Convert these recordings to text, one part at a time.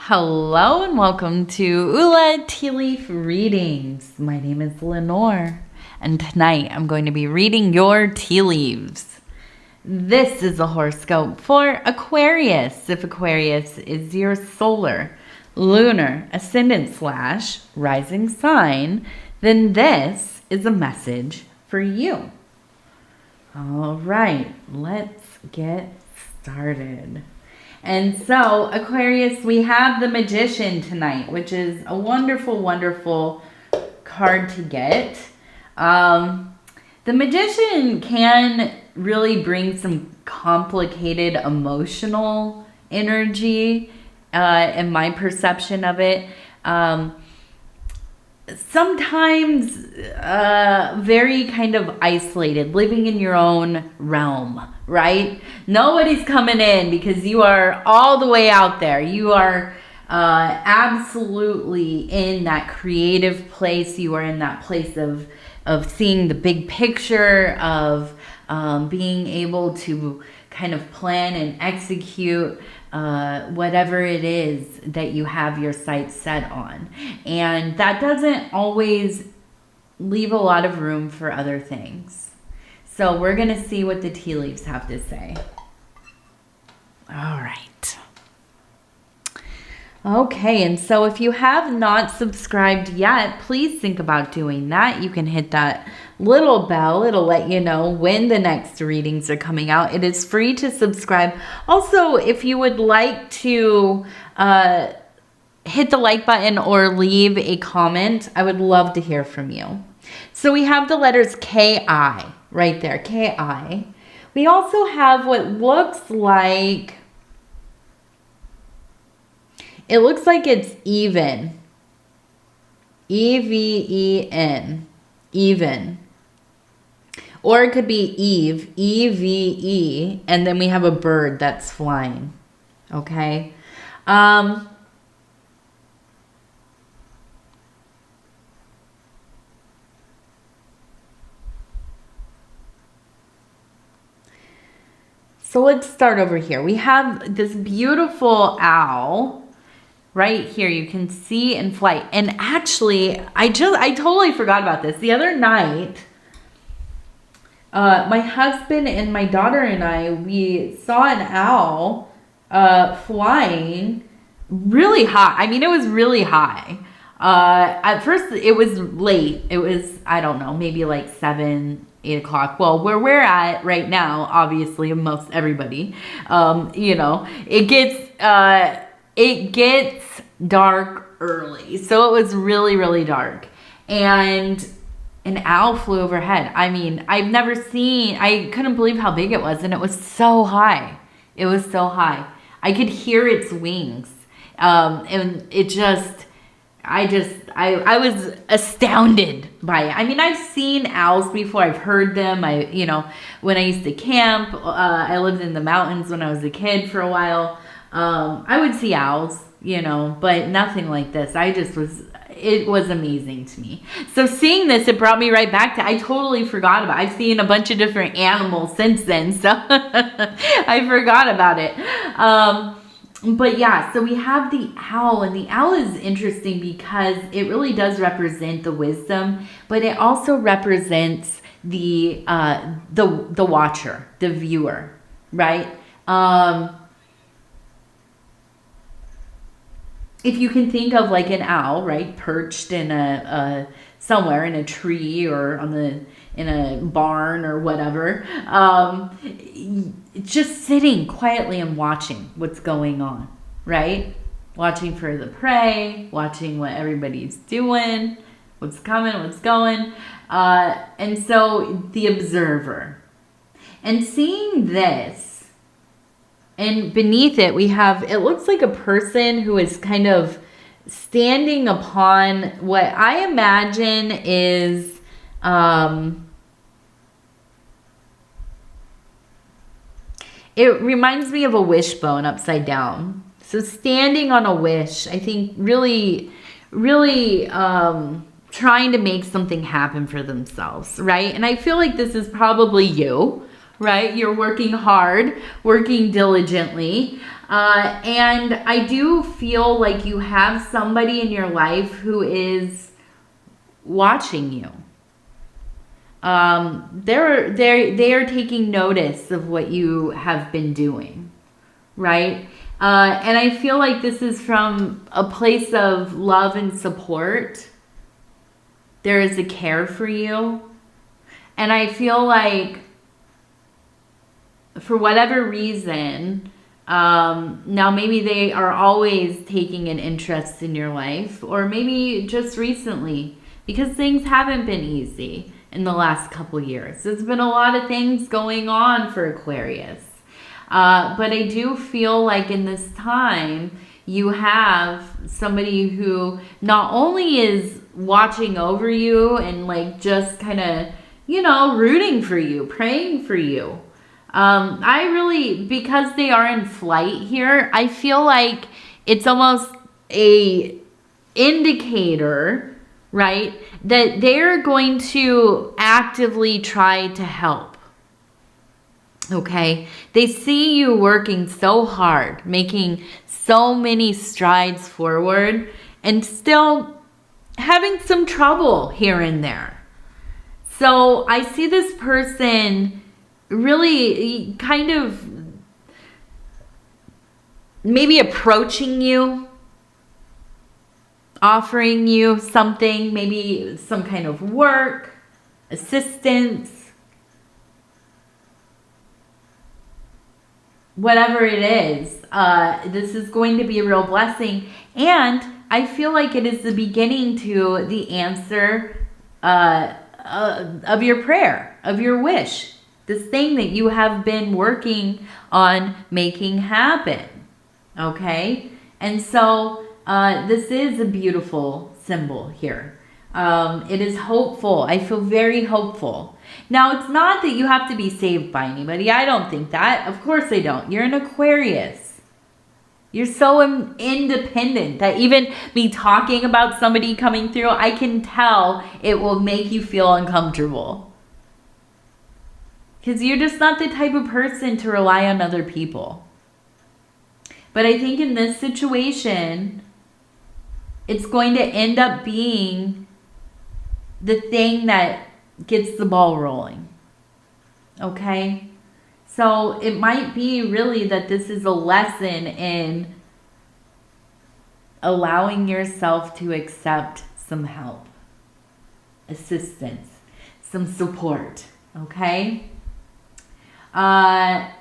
Hello and welcome to Ula Tea Leaf Readings. My name is Lenor, and tonight I'm going to be reading your tea leaves. This is a horoscope for Aquarius. If Aquarius is your solar, lunar, ascendant / rising sign, then this is a message for you. All right, let's get started. And so, Aquarius, we have the Magician tonight, which is a wonderful, wonderful card to get. The Magician can really bring some complicated emotional energy, in my perception of it. Sometimes very kind of isolated, living in your own realm, right? Nobody's coming in because you are all the way out there. You are absolutely in that creative place. You are in that place of seeing the big picture, of being able to kind of plan and execute whatever it is that you have your sights set on. And that doesn't always leave a lot of room for other things. So we're going to see what the tea leaves have to say. All right. Okay, and so if you have not subscribed yet, please think about doing that. You can hit that little bell. It'll let you know when the next readings are coming out. It is free to subscribe. Also, if you would like to hit the like button or leave a comment, I would love to hear from you. So we have the letters K-I right there, K-I. We also have what looks like, it looks like it's even. E-V-E-N. Even. Or it could be Eve. E-V-E. And then we have a bird that's flying. Okay. So let's start over here. We have this beautiful owl right here. You can see in flight. And actually, I totally forgot about this. The other night, my husband and my daughter and I, we saw an owl flying really high. I mean, it was really high. At first, it was late. It was, I don't know, maybe like 7, 8 o'clock. Well, where we're at right now, obviously, most everybody, you know, it gets dark early. So it was really, really dark. And an owl flew overhead. I mean, I couldn't believe how big it was. And it was so high. It was so high. I could hear its wings. And it just, I was astounded by it. I mean, I've seen owls before. I've heard them. When I used to camp, I lived in the mountains when I was a kid for a while. I would see owls, but nothing like this. It was amazing to me. So seeing this, it brought me right back to, I totally forgot about it. I've seen a bunch of different animals since then, so I forgot about it. But yeah, so we have the owl, and the owl is interesting because it really does represent the wisdom, but it also represents the watcher, the viewer, right? If you can think of like an owl, right, perched in somewhere in a tree or in a barn or whatever, just sitting quietly and watching what's going on, right? Watching for the prey, watching what everybody's doing, what's coming, what's going. And so the observer. And seeing this, and beneath it, we have, it looks like a person who is kind of standing upon what I imagine is, it reminds me of a wishbone upside down. So standing on a wish, I think really, really trying to make something happen for themselves, right? And I feel like this is probably you, right? You're working hard, working diligently. And I do feel like you have somebody in your life who is watching you. They are taking notice of what you have been doing, right? And I feel like this is from a place of love and support. There is a care for you. And I feel like for whatever reason, now maybe they are always taking an interest in your life, or maybe just recently, because things haven't been easy in the last couple years. There's been a lot of things going on for Aquarius. But I do feel like in this time, you have somebody who not only is watching over you and like just kind of, rooting for you, praying for you. I really, because they are in flight here, I feel like it's almost a indicator, right, that they're going to actively try to help. Okay? They see you working so hard, making so many strides forward, and still having some trouble here and there. So I see this person really kind of maybe approaching you, offering you something, maybe some kind of work, assistance, whatever it is. This is going to be a real blessing. And I feel like it is the beginning to the answer of your prayer, of your wish. This thing that you have been working on making happen. Okay? And so this is a beautiful symbol here. It is hopeful. I feel very hopeful. Now, it's not that you have to be saved by anybody. I don't think that. Of course I don't. You're an Aquarius. You're so independent that even me talking about somebody coming through, I can tell it will make you feel uncomfortable. Because you're just not the type of person to rely on other people. But I think in this situation, it's going to end up being the thing that gets the ball rolling. Okay? So it might be really that this is a lesson in allowing yourself to accept some help, assistance, some support. Okay? Now,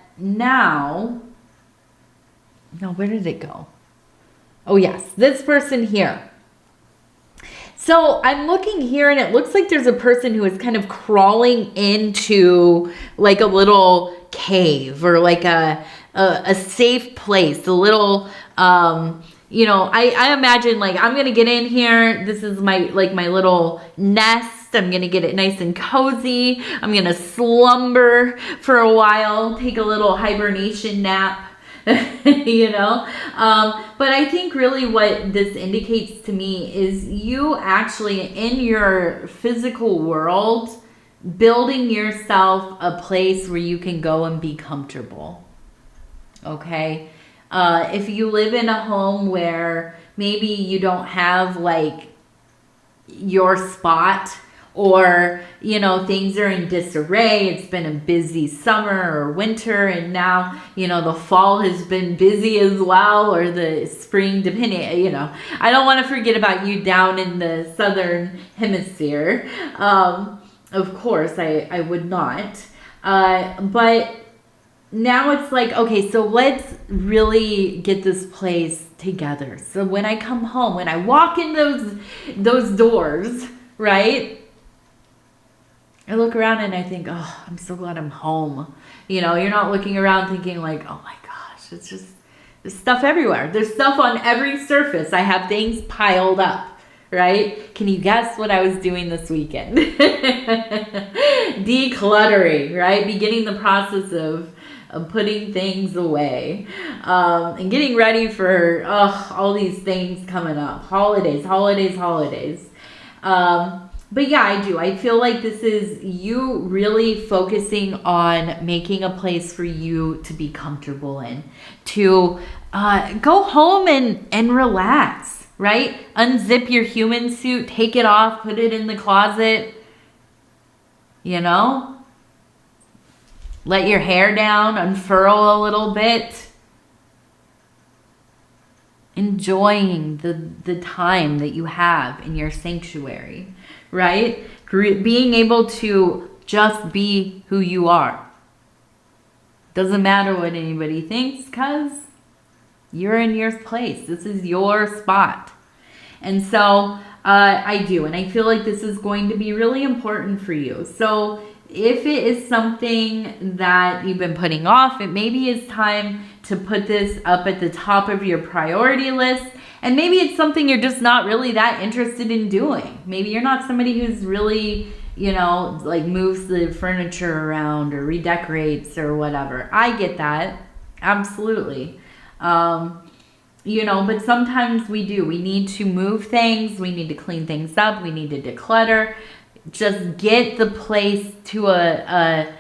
where did it go? Oh, yes, this person here. So I'm looking here and it looks like there's a person who is kind of crawling into like a little cave or like a safe place, a little, I imagine like I'm going to get in here. This is my little nest. I'm going to get it nice and cozy. I'm going to slumber for a while, take a little hibernation nap. But I think really what this indicates to me is you actually in your physical world building yourself a place where you can go and be comfortable. Okay? If you live in a home where maybe you don't have like your spot, or, things are in disarray. It's been a busy summer or winter, and now, the fall has been busy as well, or the spring, depending, I don't want to forget about you down in the southern hemisphere. Of course, I would not. But now it's like, okay, so let's really get this place together. So when I come home, when I walk in those doors, right? I look around and I think, oh, I'm so glad I'm home. You're not looking around thinking like, oh my gosh, it's just, there's stuff everywhere. There's stuff on every surface. I have things piled up, right? Can you guess what I was doing this weekend? Decluttering, right? Beginning the process of putting things away and getting ready for all these things coming up. Holidays. But yeah, I do. I feel like this is you really focusing on making a place for you to be comfortable in, to go home and relax, right? Unzip your human suit, take it off, put it in the closet, you know? Let your hair down, unfurl a little bit. Enjoying the time that you have in your sanctuary, right? Being able to just be who you are. Doesn't matter what anybody thinks, because you're in your place. This is your spot. And so I do. And I feel like this is going to be really important for you. So if it is something that you've been putting off, it maybe is time to put this up at the top of your priority list. And maybe it's something you're just not really that interested in doing. Maybe you're not somebody who's really, you know, like moves the furniture around or redecorates or whatever. I get that. Absolutely. You know, but sometimes we do. We need to move things. We need to clean things up. We need to declutter. Just get the place to a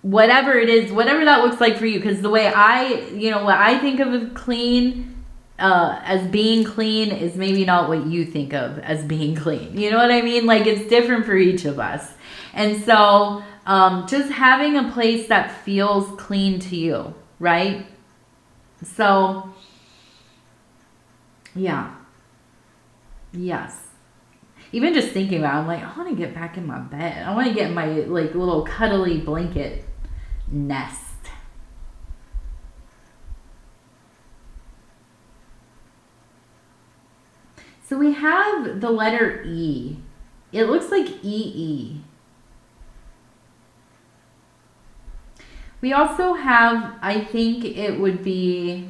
whatever it is, whatever that looks like for you. Because the way what I think of clean, as being clean is maybe not what you think of as being clean. You know what I mean? Like, it's different for each of us. And so just having a place that feels clean to you, right? So, yeah. Yes. Even just thinking about it, I'm like, I want to get back in my bed. I want to get in my like little cuddly blanket nest. So we have the letter E. It looks like EE. We also have, I think it would be,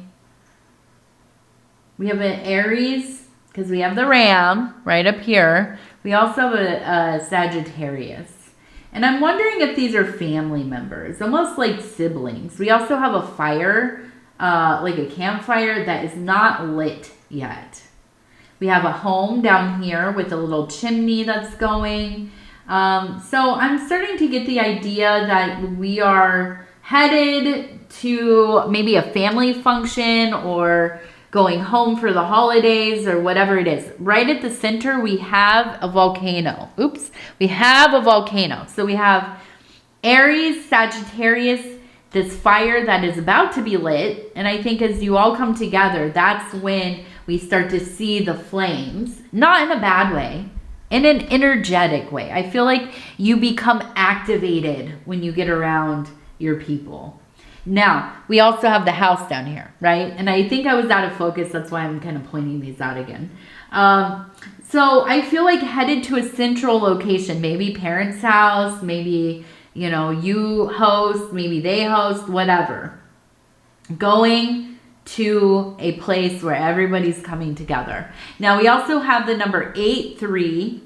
we have an Aries, because we have the Ram right up here. We also have a Sagittarius. And I'm wondering if these are family members, almost like siblings. We also have a fire, like a campfire that is not lit yet. We have a home down here with a little chimney that's going. So I'm starting to get the idea that we are headed to maybe a family function or going home for the holidays or whatever it is. Right at the center, we have a volcano. Oops. We have a volcano. So we have Aries, Sagittarius, this fire that is about to be lit. And I think as you all come together, that's when we start to see the flames. Not in a bad way, in an energetic way. I feel like you become activated when you get around your people. Now, we also have the house down here, right? And I think I was out of focus. That's why I'm kind of pointing these out again. So I feel like headed to a central location, maybe parents' house, maybe, you know, you host, maybe they host, whatever. Going to a place where everybody's coming together. Now, we also have the number 83.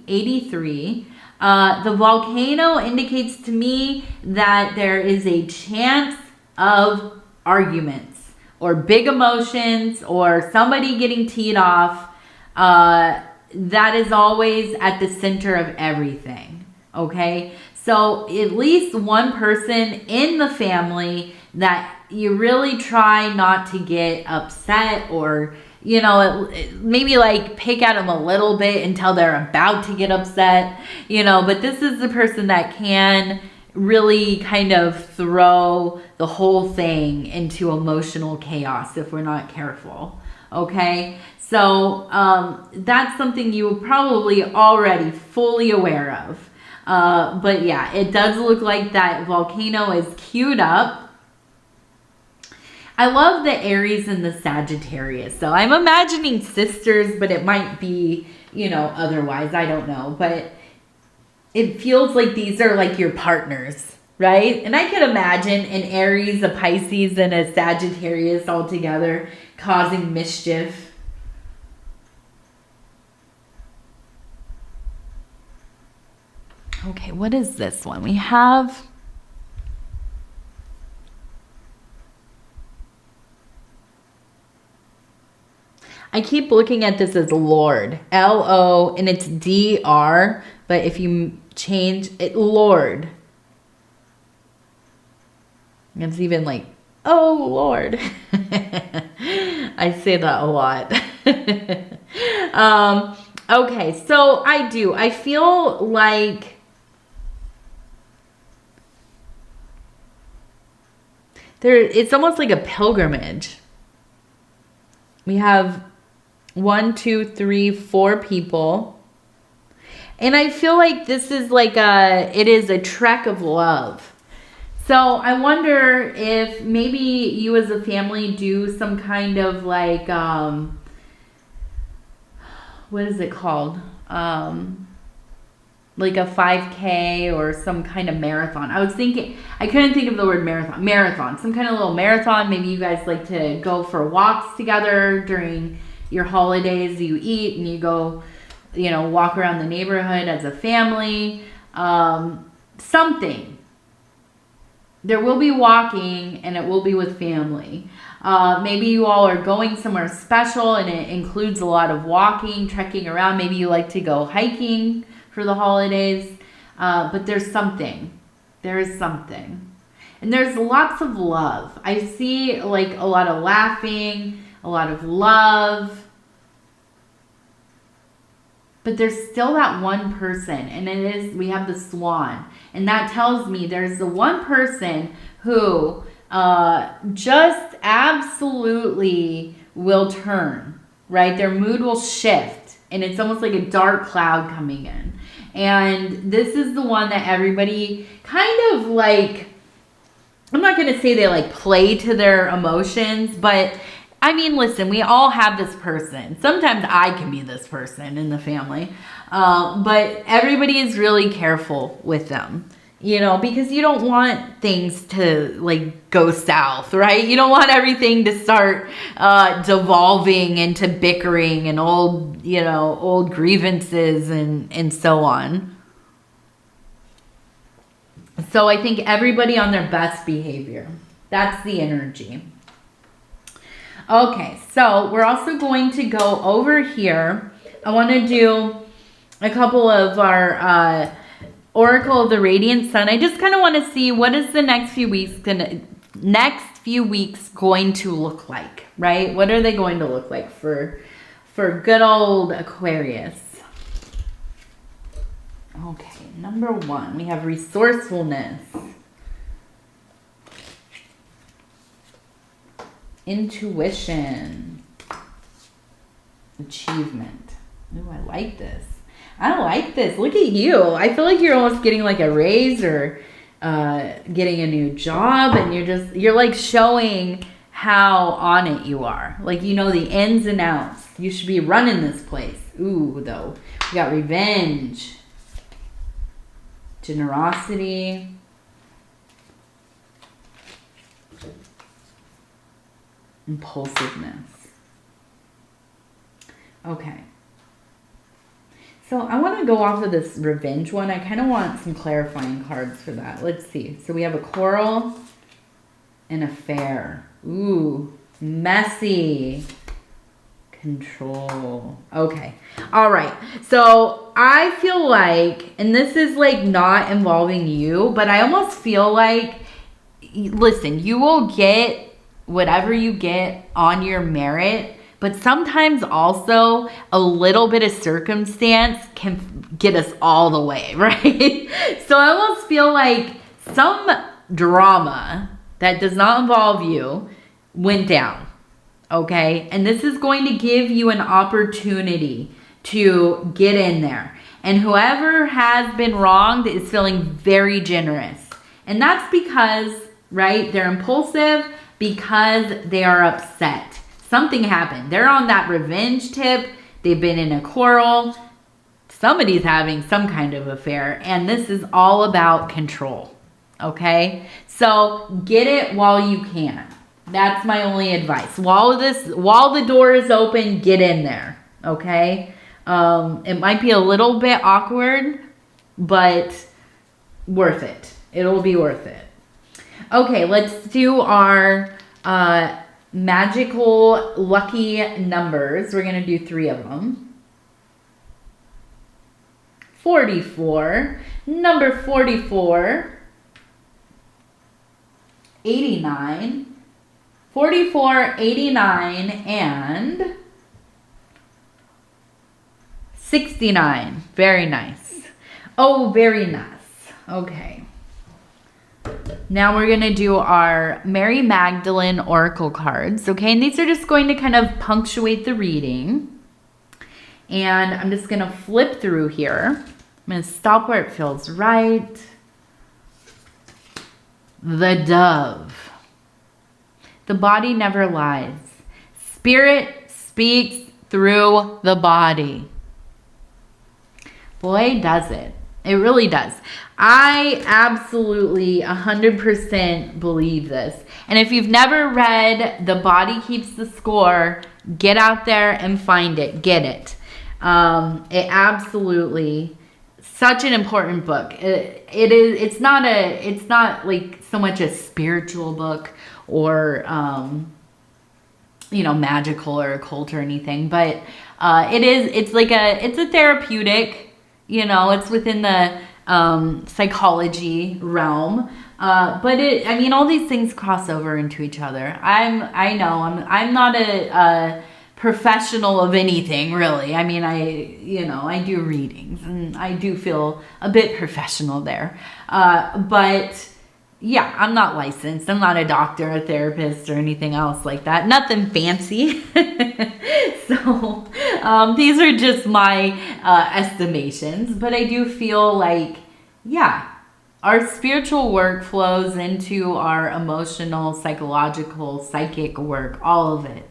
The volcano indicates to me that there is a chance of arguments or big emotions or somebody getting teed off. That is always at the center of everything. Okay. So at least one person in the family that you really try not to get upset or, you know, maybe like pick at them a little bit until they're about to get upset, you know, but this is the person that can really kind of throw the whole thing into emotional chaos if we're not careful. Okay. So, that's something you probably already fully aware of. But yeah, it does look like that volcano is queued up. I love the Aries and the Sagittarius. So I'm imagining sisters, but it might be, you know, otherwise. I don't know. But it feels like these are like your partners, right? And I could imagine an Aries, a Pisces, and a Sagittarius all together causing mischief. Okay, what is this one? We have... I keep looking at this as Lord. L-O, and it's D-R, but if you change it, Lord. It's even like, oh, Lord. I say that a lot. Okay, so I feel like it's almost like a pilgrimage. We have 1, 2, 3, 4 people. And I feel like this is like it is a trek of love. So I wonder if maybe you as a family do some kind of like, what is it called? Like a 5K or some kind of marathon. I couldn't think of the word marathon. Marathon, some kind of little marathon. Maybe you guys like to go for walks together during your holidays. You eat and you go, walk around the neighborhood as a family. Something. There will be walking and it will be with family. Maybe you all are going somewhere special and it includes a lot of walking, trekking around. Maybe you like to go hiking for the holidays. But there's something. There is something. And there's lots of love. I see like a lot of laughing, a lot of love. But there's still that one person, and we have the swan. And that tells me there's the one person who just absolutely will turn, right? Their mood will shift, and it's almost like a dark cloud coming in. And this is the one that everybody kind of like, I'm not going to say they like play to their emotions, but I mean, listen, we all have this person. Sometimes I can be this person in the family. But everybody is really careful with them, because you don't want things to like go south, right? You don't want everything to start devolving into bickering and old grievances and so on. So I think everybody on their best behavior. That's the energy. Okay, so we're also going to go over here. I want to do a couple of our Oracle of the Radiant Sun. I just kind of want to see what is the next few weeks going to look like, right? What are they going to look like for good old Aquarius? Okay, number 1, we have resourcefulness. Intuition. Achievement. Ooh, I like this. I like this. Look at you. I feel like you're almost getting like a raise or getting a new job, and you're like showing how on it you are. Like, the ins and outs. You should be running this place. Ooh, though. We got revenge. Generosity. Impulsiveness. Okay. So I want to go off of this revenge one. I kind of want some clarifying cards for that. Let's see. So we have a quarrel and a fair. Ooh, messy. Control. Okay. All right. So I feel like, and this is like not involving you, but I almost feel like, listen, you will get whatever you get on your merit, but sometimes also a little bit of circumstance can get us all the way, right? So I almost feel like some drama that does not involve you went down, okay? And this is going to give you an opportunity to get in there. And whoever has been wronged is feeling very generous. And that's because, right, they're impulsive, because they are upset. Something happened. They're on that revenge tip. They've been in a quarrel. Somebody's having some kind of affair. And this is all about control. Okay? So get it while you can. That's my only advice. While the door is open, get in there. Okay? It might be a little bit awkward, but worth it. It'll be worth it. Okay, let's do our magical lucky numbers. We're going to do 3 of them. 44, number 44, 89, 44, 89, and 69. Very nice. Oh, very nice. Okay. Now we're going to do our Mary Magdalene Oracle cards, okay? And these are just going to kind of punctuate the reading. And I'm just going to flip through here. I'm going to stop where it feels right. The dove. The body never lies. Spirit speaks through the body. Boy, does it. It really does. I absolutely 100% believe this. And if you've never read The Body Keeps the Score, get out there and find it. Get it. It absolutely, such an important book. It's not like so much a spiritual book or magical or occult or anything, but it's a therapeutic, it's within the psychology realm. But all these things cross over into each other. I'm not a professional of anything, really. I do readings and I do feel a bit professional there. But yeah, I'm not licensed. I'm not a doctor, a therapist, or anything else like that. Nothing fancy. So these are just my estimations. But I do feel like, yeah, our spiritual work flows into our emotional, psychological, psychic work. All of it.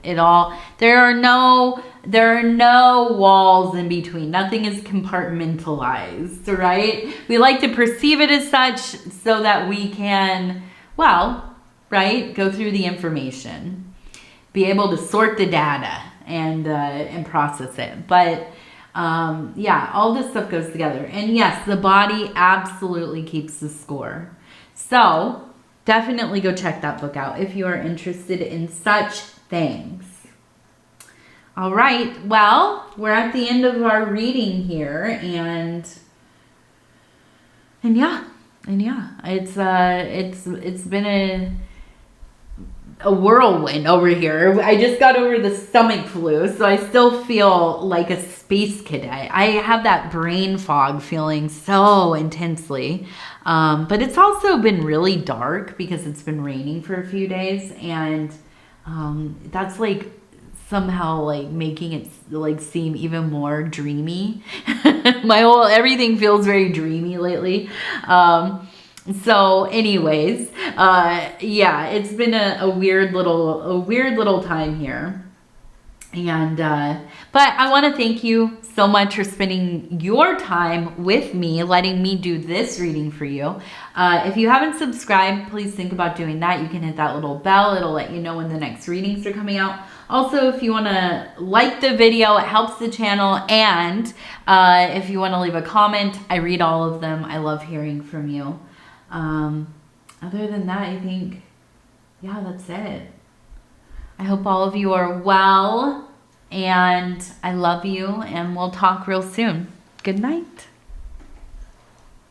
There are no walls in between. Nothing is compartmentalized, right? We like to perceive it as such so that we can, go through the information, be able to sort the data and process it. But all this stuff goes together. And yes, the body absolutely keeps the score. So definitely go check that book out if you are interested in such things. All right, well, we're at the end of our reading here, and yeah, it's been a whirlwind over here. I just got over the stomach flu, so I still feel like a space cadet. I have that brain fog feeling so intensely, but it's also been really dark because it's been raining for a few days, and that's somehow making it seem even more dreamy. Everything feels very dreamy lately. So anyways, it's been a weird little time here. And, but I want to thank you so much for spending your time with me, letting me do this reading for you. If you haven't subscribed, please think about doing that. You can hit that little bell. It'll let you know when the next readings are coming out. Also, if you want to like the video, it helps the channel. And if you want to leave a comment, I read all of them. I love hearing from you. Other than that, I think, that's it. I hope all of you are well, and I love you, and we'll talk real soon. Good night.